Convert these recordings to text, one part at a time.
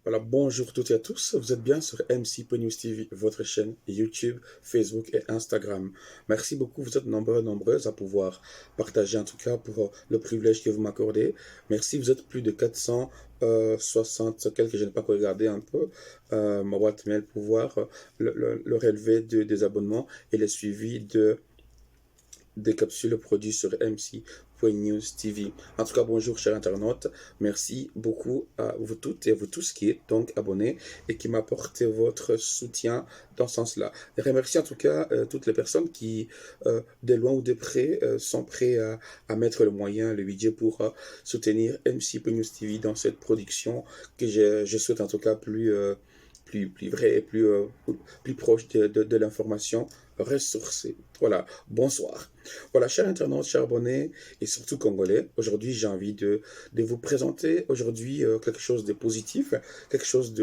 Voilà, bonjour toutes et à tous. Vous êtes bien sur MC.News TV, votre chaîne YouTube, Facebook et Instagram. Merci beaucoup. Vous êtes nombreuses à pouvoir partager, en tout cas pour le privilège que vous m'accordez. Merci. Vous êtes plus de 460 quelques, je n'ai pas regardé un peu ma boîte mail pour voir le relevé des abonnements et le suivi des capsules produites sur MC.News TV. En tout cas, bonjour chers internautes. Merci beaucoup à vous toutes et à vous tous qui êtes donc abonnés et qui m'apportez votre soutien dans ce sens-là. Et remercie en tout cas toutes les personnes qui, de loin ou de près, sont prêts à mettre le moyen, le budget pour soutenir MC.News TV dans cette production que je souhaite en tout cas plus vrai et plus proche de l'information ressourcée. Voilà, bonsoir. Voilà, chers internautes, chers abonnés et surtout congolais, aujourd'hui j'ai envie de vous présenter aujourd'hui quelque chose de positif, quelque chose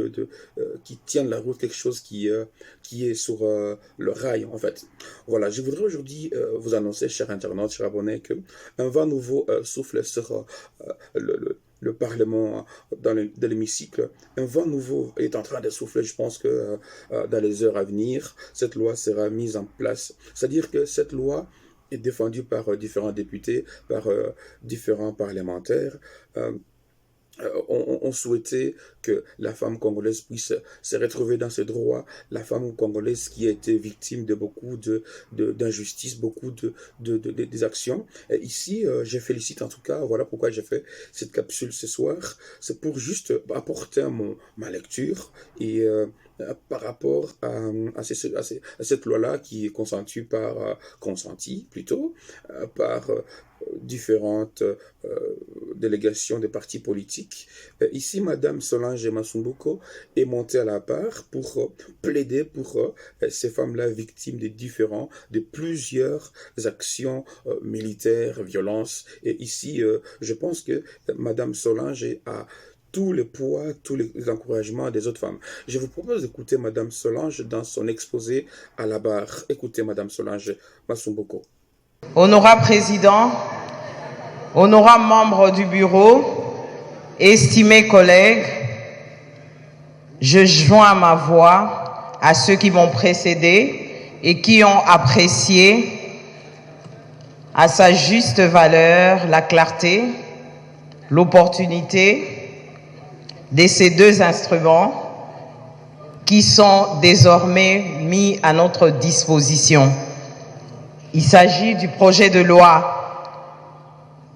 qui tient la route, quelque chose qui est sur le rail en fait. Voilà, je voudrais aujourd'hui vous annoncer, chers internautes, chers abonnés, que un vent nouveau souffle sur le Parlement, dans l'hémicycle. Un vent nouveau est en train de souffler. Je pense que dans les heures à venir, cette loi sera mise en place. C'est-à-dire que cette loi est défendue par différents députés, par différents parlementaires. On souhaitait que la femme congolaise puisse se retrouver dans ses droits, la femme congolaise qui a été victime de beaucoup d'injustices, beaucoup des actions. Et ici, je félicite en tout cas, voilà pourquoi j'ai fait cette capsule ce soir, c'est pour juste apporter ma lecture et par rapport à cette loi-là qui est consentie plutôt par différentes délégations des partis politiques. Ici, Madame Solange Masumbuko est montée à la barre pour plaider pour ces femmes-là victimes de plusieurs actions militaires, violences. Et ici, je pense que Madame Solange a tous les poids, tous les encouragements des autres femmes. Je vous propose d'écouter Madame Solange dans son exposé à la barre. Écoutez Madame Solange Masumbuko. Honorable Président, honorables membres du bureau, estimés collègues, je joins ma voix à ceux qui m'ont précédé et qui ont apprécié à sa juste valeur la clarté, l'opportunité de ces deux instruments qui sont désormais mis à notre disposition. Il s'agit du projet de loi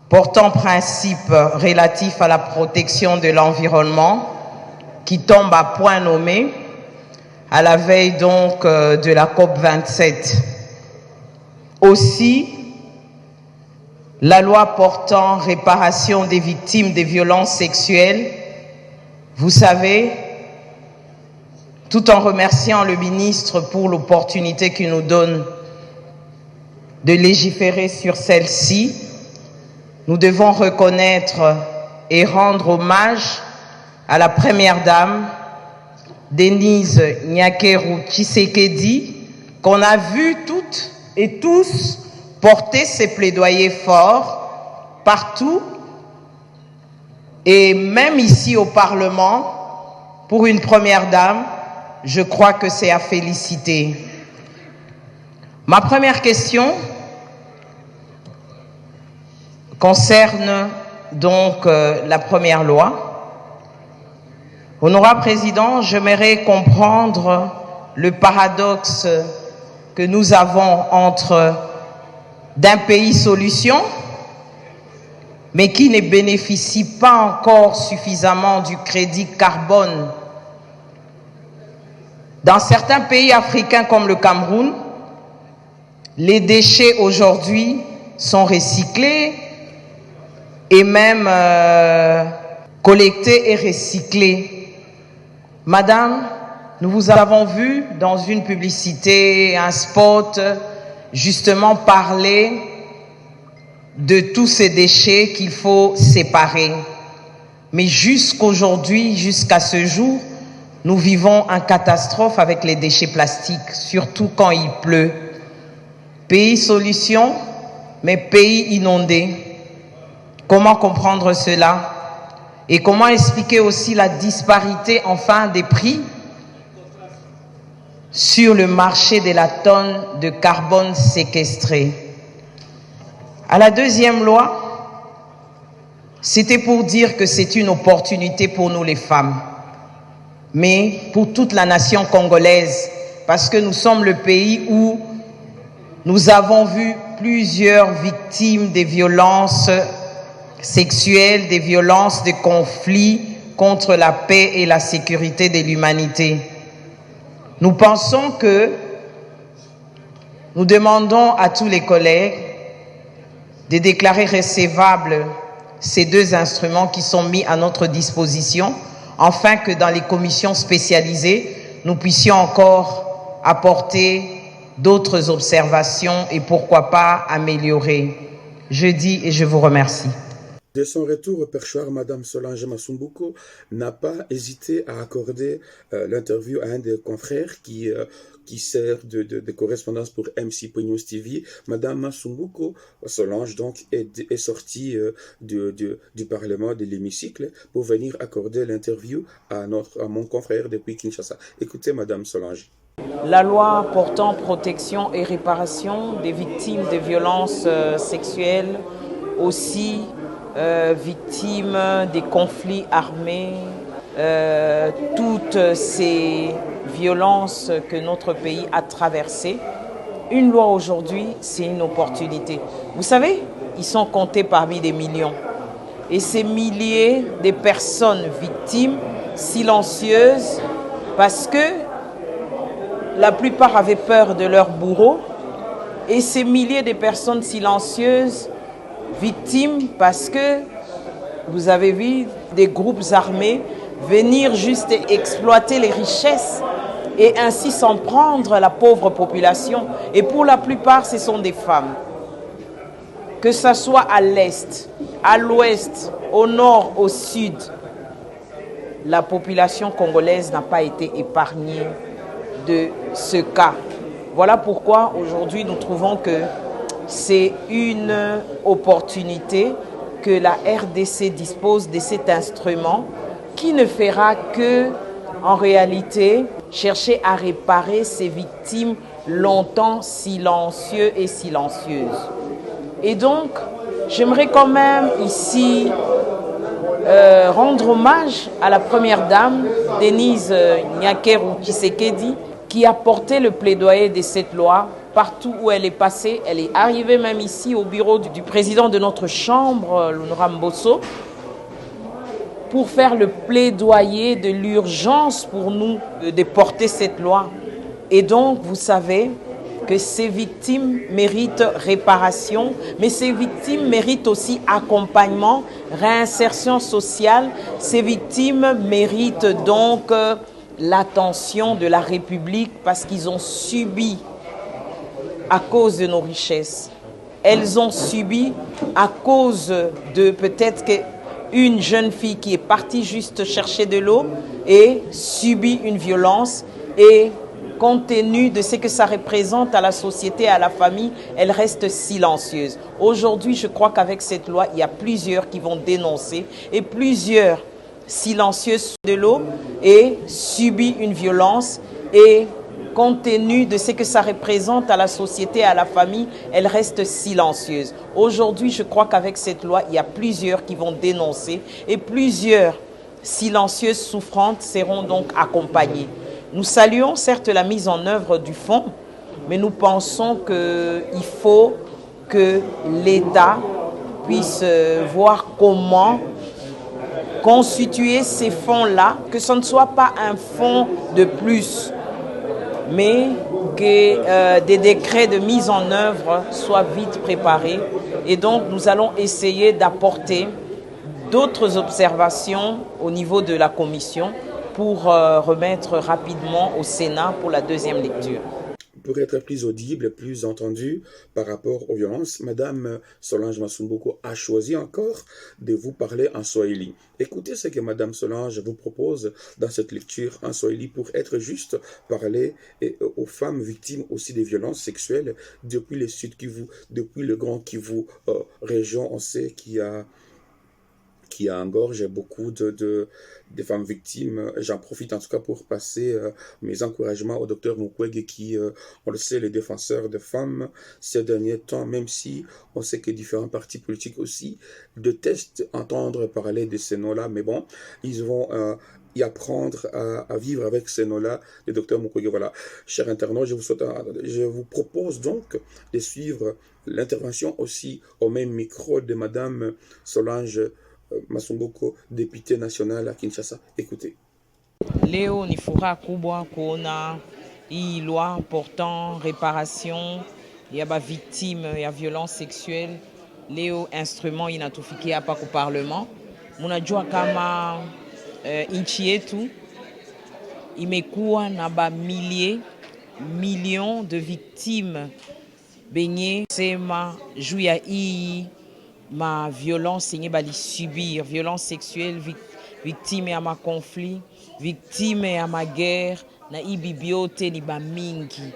portant principes relatifs à la protection de l'environnement qui tombe à point nommé à la veille donc de la COP27. Aussi, la loi portant réparation des victimes des violences sexuelles, vous savez, tout en remerciant le ministre pour l'opportunité qu'il nous donne de légiférer sur celle-ci, nous devons reconnaître et rendre hommage à la première dame, Denise Nyakeru Tshisekedi, qu'on a vu toutes et tous porter ses plaidoyers forts partout et même ici au Parlement. Pour une première dame, je crois que c'est à féliciter. Ma première question concerne donc la première loi. Honorable Président, j'aimerais comprendre le paradoxe que nous avons entre d'un pays solution, mais qui ne bénéficie pas encore suffisamment du crédit carbone. Dans certains pays africains comme le Cameroun, les déchets aujourd'hui sont recyclés et même collectés et recyclés. Madame, nous vous avons vu dans une publicité, un spot, justement parler de tous ces déchets qu'il faut séparer. Mais jusqu'aujourd'hui, jusqu'à ce jour, nous vivons une catastrophe avec les déchets plastiques, surtout quand il pleut. Pays solution, mais pays inondé. Comment comprendre cela? Et comment expliquer aussi la disparité enfin des prix sur le marché de la tonne de carbone séquestrée. À la deuxième loi, c'était pour dire que c'est une opportunité pour nous les femmes, mais pour toute la nation congolaise, parce que nous sommes le pays où nous avons vu plusieurs victimes des violences sexuelles, des violences, des conflits contre la paix et la sécurité de l'humanité. Nous pensons que nous demandons à tous les collègues de déclarer recevables ces deux instruments qui sont mis à notre disposition, afin que dans les commissions spécialisées, nous puissions encore apporter d'autres observations et pourquoi pas améliorer. Je dis et je vous remercie. De son retour au perchoir, Madame Solange Masumbuko n'a pas hésité à accorder l'interview à un des confrères qui sert de correspondance pour MC News TV. Madame Masumbuko Solange donc est sortie du Parlement, de l'hémicycle, pour venir accorder l'interview à mon confrère depuis Kinshasa. Écoutez Madame Solange. La loi portant protection et réparation des victimes de violences sexuelles, aussi victimes des conflits armés, toutes ces violences que notre pays a traversées. Une loi aujourd'hui, c'est une opportunité. Vous savez, ils sont comptés parmi des millions. Et ces milliers de personnes victimes, silencieuses, parce que la plupart avaient peur de leurs bourreaux, et ces milliers de personnes silencieuses, victimes, parce que vous avez vu des groupes armés venir juste exploiter les richesses et ainsi s'en prendre à la pauvre population. Et pour la plupart, ce sont des femmes. Que ce soit à l'est, à l'ouest, au nord, au sud, la population congolaise n'a pas été épargnée de ce cas. Voilà pourquoi aujourd'hui nous trouvons que c'est une opportunité que la RDC dispose de cet instrument qui ne fera que, en réalité, chercher à réparer ces victimes longtemps silencieuses et silencieuses. Et donc, j'aimerais quand même ici rendre hommage à la première dame, Denise Nyakeru Tshisekedi, qui a porté le plaidoyer de cette loi partout où elle est passée. Elle est arrivée même ici au bureau du président de notre chambre, l'honorable Mbosso, pour faire le plaidoyer de l'urgence pour nous de porter cette loi. Et donc, vous savez que ces victimes méritent réparation, mais ces victimes méritent aussi accompagnement, réinsertion sociale. Ces victimes méritent donc l'attention de la République parce qu'ils ont subi à cause de nos richesses. Elles ont subi à cause de peut-être qu'une jeune fille qui est partie juste chercher de l'eau et subit une violence et compte tenu de ce que ça représente à la société, à la famille, elle reste silencieuse. Aujourd'hui, je crois qu'avec cette loi, il y a plusieurs qui vont dénoncer et plusieurs silencieuses de l'eau et subit une violence et compte tenu de ce que ça représente à la société, à la famille, elle reste silencieuse. Aujourd'hui, je crois qu'avec cette loi, il y a plusieurs qui vont dénoncer et plusieurs silencieuses souffrantes seront donc accompagnées. Nous saluons certes la mise en œuvre du fonds, mais nous pensons qu'il faut que l'État puisse voir comment constituer ces fonds-là, que ce ne soit pas un fonds de plus, mais que des décrets de mise en œuvre soient vite préparés. Et donc, nous allons essayer d'apporter d'autres observations au niveau de la commission pour remettre rapidement au Sénat pour la deuxième lecture. Pour être plus audible, plus entendu par rapport aux violences, Madame Solange Masumbuko a choisi encore de vous parler en Swahili. Écoutez ce que Madame Solange vous propose dans cette lecture en Swahili pour être juste parler aux femmes victimes aussi des violences sexuelles depuis le Sud Kivu, depuis le Grand Kivu région. On sait qu'il y a qui engorge beaucoup de femmes victimes. J'en profite en tout cas pour passer mes encouragements au docteur Mukwege qui, on le sait, les défenseurs de femmes ces derniers temps, même si on sait que différents partis politiques aussi détestent entendre parler de ces noms-là, mais bon, ils vont y apprendre à vivre avec ces noms-là, le docteur Mukwege. Voilà, chers internautes, je vous propose donc de suivre l'intervention aussi au même micro de Madame Solange Masumboko, députée nationale à Kinshasa. Écoutez. Leo ni furaha kubwa kuona hii loi portant réparation ya ba victime ya violence sexuelle leo instrument inatufikia hapa ku parlement. Munajua kama nchi yetu imekuwa na ba millions de victimes benye sema juu ya hii ma violence yenye bali subir, violence sexuelle, victime ya ma conflit, victime ya ma guerre, na ibi biote ni ba mingi.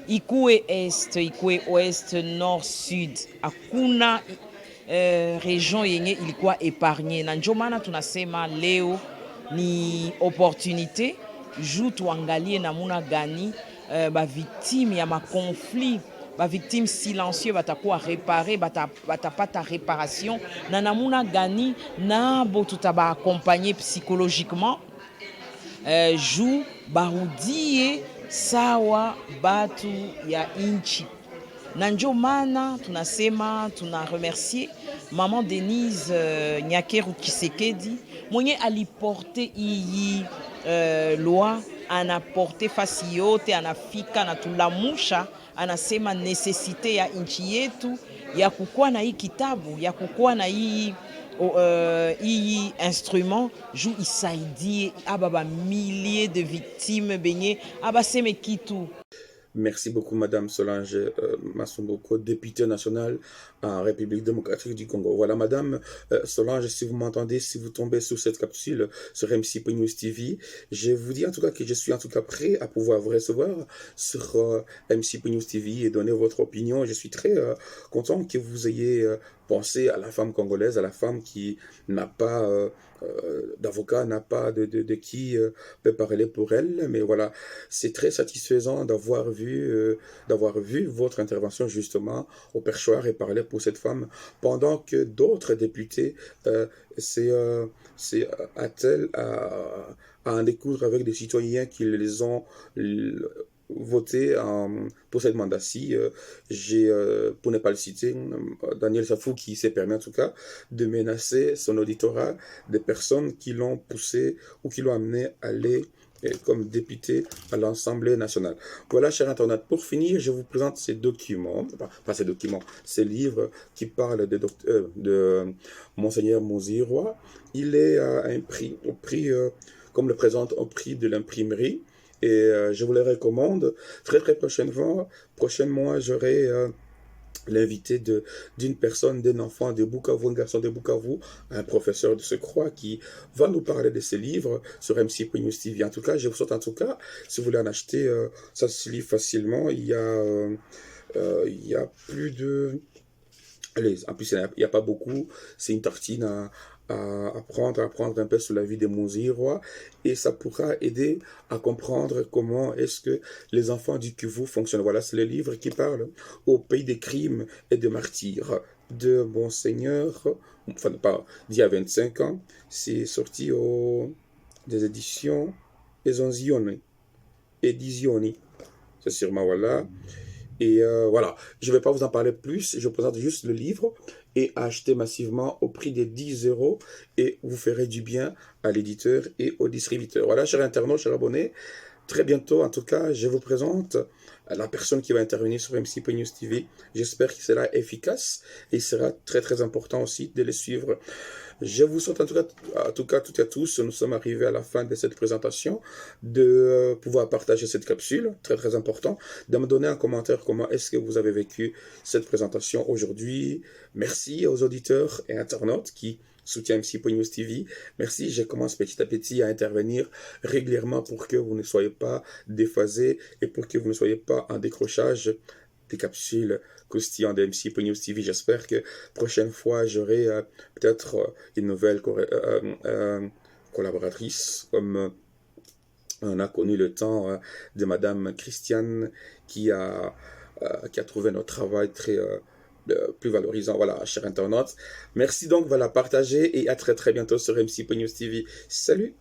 Ikuwe est, ikuwe ouest, nord, sud, hakuna region yenye ilikuwa épargnée. Na ndio maana tunasema leo ni opportunité juu tuangalie namuna gani ba victime ya ma conflit, ba victime silencieux batakuwa réparé, batapata réparation na namuna gani nabo tutaba accompagner psychologiquement juu barudie sawa batu ya inchi. Na njo maana tunasema tuna remercier Maman Denise Nyakeru Kisekedi mwenye aliporte iyi loi, anaporte fasi yote, anafika na tulamusha, anasema necessite ya nchi yetu ya kukuwa na hii kitabu, ya kukuwa na hii instrument juu isaidie aba ba milliers de victimes benye abaseme kitu. Merci beaucoup, Madame Solange Masumboko, députée nationale en République démocratique du Congo. Voilà, Madame Solange, si vous m'entendez, si vous tombez sur cette capsule sur MC News TV, je vous dis en tout cas que je suis en tout cas prêt à pouvoir vous recevoir sur MC News TV et donner votre opinion. Je suis très content que vous ayez pensé à la femme congolaise, à la femme qui n'a pas d'avocat, n'a pas de qui peut parler pour elle. Mais voilà, c'est très satisfaisant d'avoir vu votre intervention justement au perchoir et parler pour cette femme, pendant que d'autres députés attellent à en découdre avec des citoyens qui les ont voté pour cette mandat-ci. J'ai, pour ne pas le citer, Daniel Safou qui s'est permis en tout cas de menacer son auditorat, des personnes qui l'ont poussé ou qui l'ont amené à aller comme député à l'Assemblée nationale. Voilà, chers internautes, pour finir, je vous présente ces documents, pas ces documents, ces livres qui parlent de Monseigneur Moziroy. Il est à un prix, au prix, comme le présente, au prix de l'imprimerie. Et je vous les recommande. Très prochainement, j'aurai l'invité d'une personne, d'un enfant de Bukavu, un garçon de Bukavu, un professeur de surcroît qui va nous parler de ses livres sur MC News TV. En tout cas, je vous souhaite en tout cas, si vous voulez en acheter, ça se lit facilement. Il y a plus de... Allez, en plus, il n'y a pas beaucoup. C'est une tartine à apprendre un peu sur la vie de Moziroy, et ça pourra aider à comprendre comment est-ce que les enfants du Kivu fonctionnent. Voilà, c'est le livre qui parle au pays des crimes et des martyrs de Monseigneur, enfin pas d'il y a 25 ans. C'est sorti des éditions Ezonzioni. C'est sûrement, voilà. Et voilà, je ne vais pas vous en parler plus, je vous présente juste le livre et acheter massivement au prix de 10 € et vous ferez du bien à l'éditeur et au distributeur. Voilà, chers internautes, chers abonnés, très bientôt, en tout cas, je vous présente la personne qui va intervenir sur MC News TV. J'espère qu'il sera efficace et il sera très important aussi de les suivre. Je vous souhaite en tout cas toutes et à tous, nous sommes arrivés à la fin de cette présentation, de pouvoir partager cette capsule, très important, de me donner un commentaire comment est-ce que vous avez vécu cette présentation aujourd'hui. Merci aux auditeurs et internautes qui soutiennent MC News TV. Merci, je commence petit à petit à intervenir régulièrement pour que vous ne soyez pas déphasés et pour que vous ne soyez pas en décrochage des capsules croustillantes de MC News TV. J'espère que prochaine fois, j'aurai peut-être une nouvelle collaboratrice, comme on a connu le temps de Madame Christiane qui a trouvé notre travail très plus valorisant. Voilà, chers internautes. Merci donc, voilà, partagez et à très très bientôt sur MC News TV. Salut!